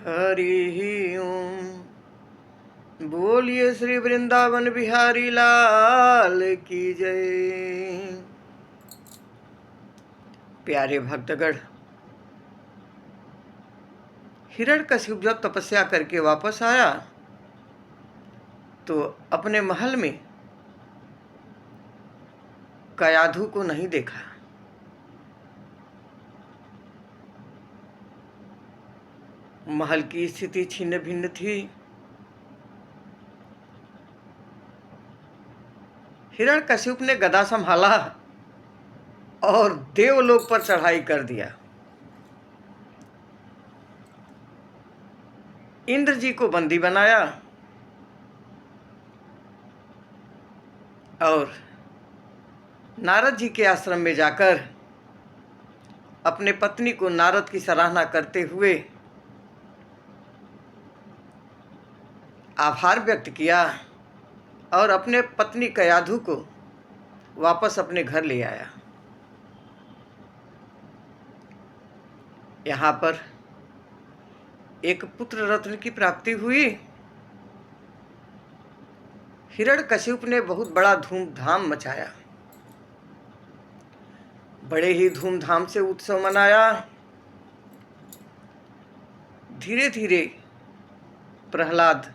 हरि ओम। बोलिए श्री वृंदावन बिहारी लाल की जय। प्यारे भक्तगण, हिरण्यकशिपु जब तपस्या करके वापस आया तो अपने महल में कयाधु को नहीं देखा। महल की स्थिति छिन्न भिन्न थी। हिरण्यकशिपु ने गदा संभाला और देवलोक पर चढ़ाई कर दिया। इंद्र जी को बंदी बनाया और नारद जी के आश्रम में जाकर अपने पत्नी को नारद की सराहना करते हुए आभार व्यक्त किया और अपने पत्नी कयाधु को वापस अपने घर ले आया। यहाँ पर एक पुत्र रत्न की प्राप्ति हुई। हिरण्यकशिपु ने बहुत बड़ा धूमधाम मचाया, बड़े ही धूमधाम से उत्सव मनाया। धीरे धीरे प्रहलाद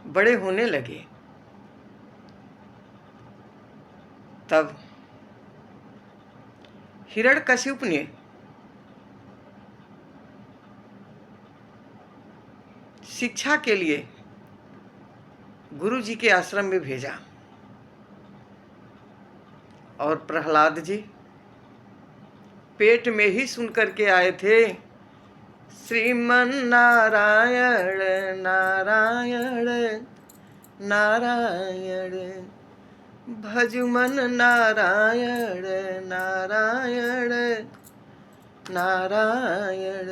बड़े होने लगे। तब हिरण्यकशिपु ने शिक्षा के लिए गुरु जी के आश्रम में भेजा और प्रहलाद जी पेट में ही सुन करके आए थे, श्रीमन नारायण नारायण नारायण भजुमन नारायण नारायण नारायण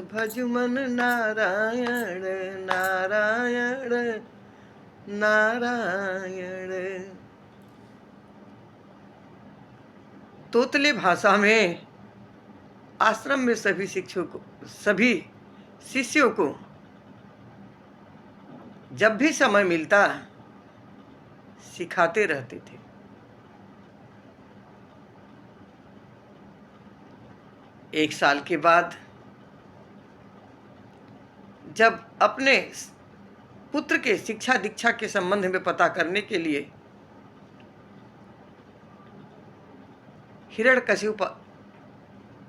भजुमन नारायण नारायण नारायण। तोतले भाषा में आश्रम में सभी शिष्यों को जब भी समय मिलता सिखाते रहते थे। एक साल के बाद जब अपने पुत्र के शिक्षा दीक्षा के संबंध में पता करने के लिए हिरण्यकशिपु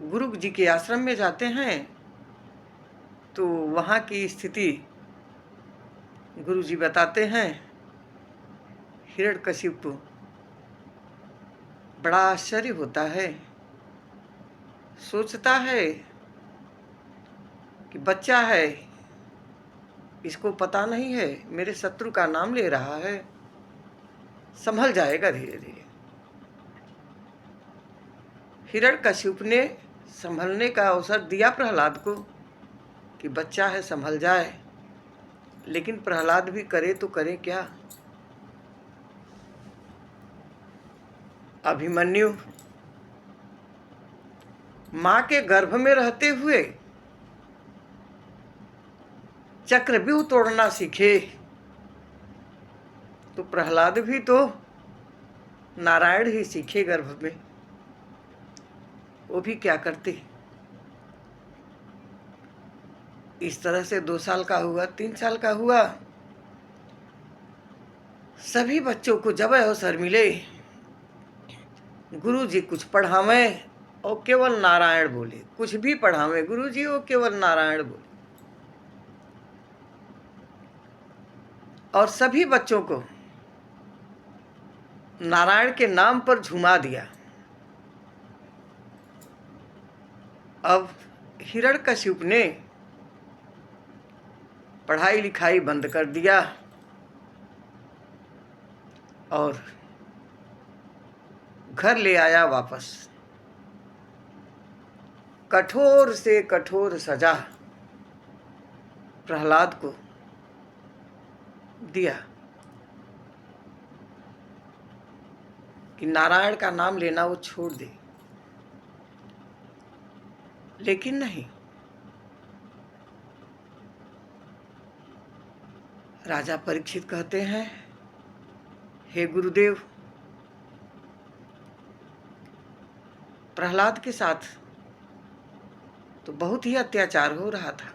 गुरु जी के आश्रम में जाते हैं तो वहाँ की स्थिति गुरु जी बताते हैं। हिरण्यकशिपु को बड़ा आश्चर्य होता है, सोचता है कि बच्चा है, इसको पता नहीं है मेरे शत्रु का नाम ले रहा है, संभल जाएगा धीरे धीरे। हिरण्यकशिपु ने संभलने का अवसर दिया प्रहलाद को कि बच्चा है संभल जाए, लेकिन प्रहलाद भी करे तो करे क्या। अभिमन्यु मां के गर्भ में रहते हुए चक्रव्यूह तोड़ना सीखे तो प्रहलाद भी तो नारायण ही सीखे गर्भ में, वो भी क्या करते। इस तरह से 2 साल का हुआ, 3 साल का हुआ। सभी बच्चों को जब अवसर मिले गुरु जी कुछ पढ़ावे और केवल नारायण बोले, कुछ भी पढ़ावे गुरु जी वो केवल नारायण बोले। और सभी बच्चों को नारायण के नाम पर झुमा दिया। अब हिरण्यकशिपु ने पढ़ाई लिखाई बंद कर दिया और घर ले आया वापस। कठोर से कठोर सजा प्रहलाद को दिया कि नारायण का नाम लेना वो छोड़ दे, लेकिन नहीं, राजा परीक्षित कहते हैं, हे गुरुदेव, प्रहलाद के साथ तो बहुत ही अत्याचार हो रहा था।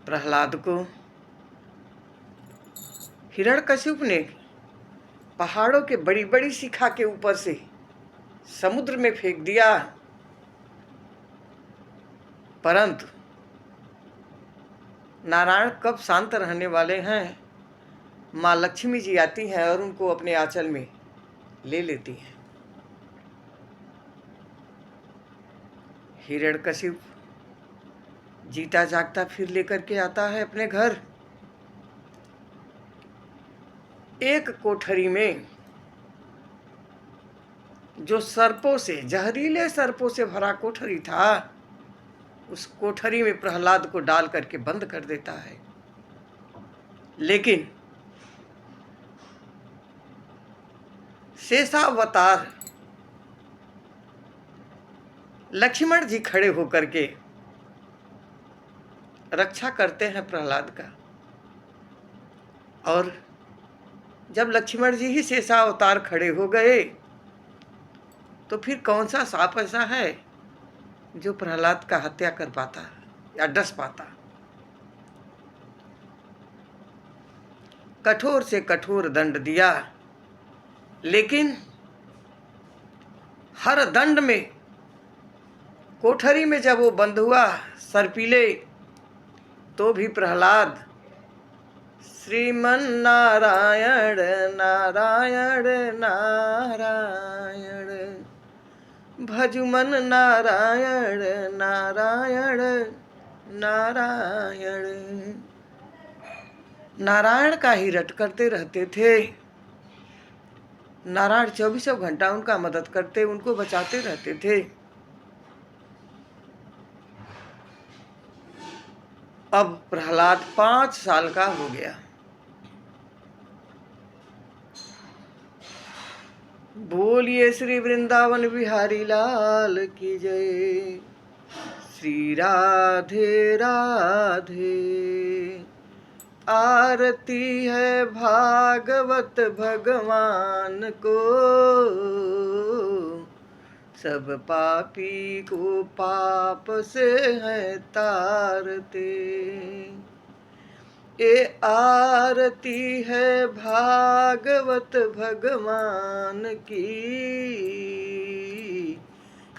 प्रहलाद को हिरण्यकशिप ने पहाड़ों के बड़ी बड़ी शिखा के ऊपर से समुद्र में फेंक दिया, परंतु नारायण कब शांत रहने वाले हैं। माँ लक्ष्मी जी आती हैं और उनको अपने आंचल में ले लेती हैं। हिरण्यकशिप जीता जागता फिर लेकर के आता है अपने घर। एक कोठरी में जो सर्पों से, जहरीले सर्पों से भरा कोठरी था, उस कोठरी में प्रहलाद को डाल करके बंद कर देता है। लेकिन शेषावतार लक्ष्मण जी खड़े होकर के रक्षा करते हैं प्रहलाद का। और जब लक्ष्मण जी ही शेषावतार खड़े हो गए तो फिर कौन सा सांप ऐसा है जो प्रहलाद का हत्या कर पाता या डस पाता। कठोर से कठोर दंड दिया, लेकिन हर दंड में कोठरी में जब वो बंद हुआ सर्पीले, तो भी प्रहलाद श्रीमन नारायण नारायण नारायण भजुमन नारायण नारायण नारायण, नारायण का ही रट करते रहते थे। नारायण 24 घंटा उनका मदद करते, उनको बचाते रहते थे। अब प्रहलाद 5 साल का हो गया। बोलिए श्री वृंदावन बिहारी लाल की जय। श्री राधे राधे। आरती है भागवत भगवान को, सब पापी को पाप से है तारते। ये आरती है भागवत भगवान की,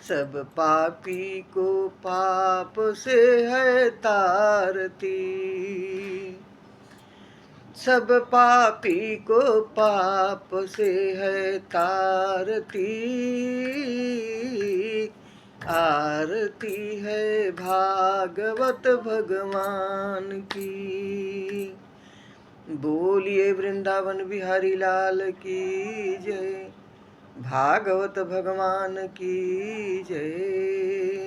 सब पापी को पाप से है तारती। सब पापी को पाप से है तारती। आरती है भागवत भगवान की। बोलिए वृंदावन बिहारी लाल की जय। भागवत भगवान की जय।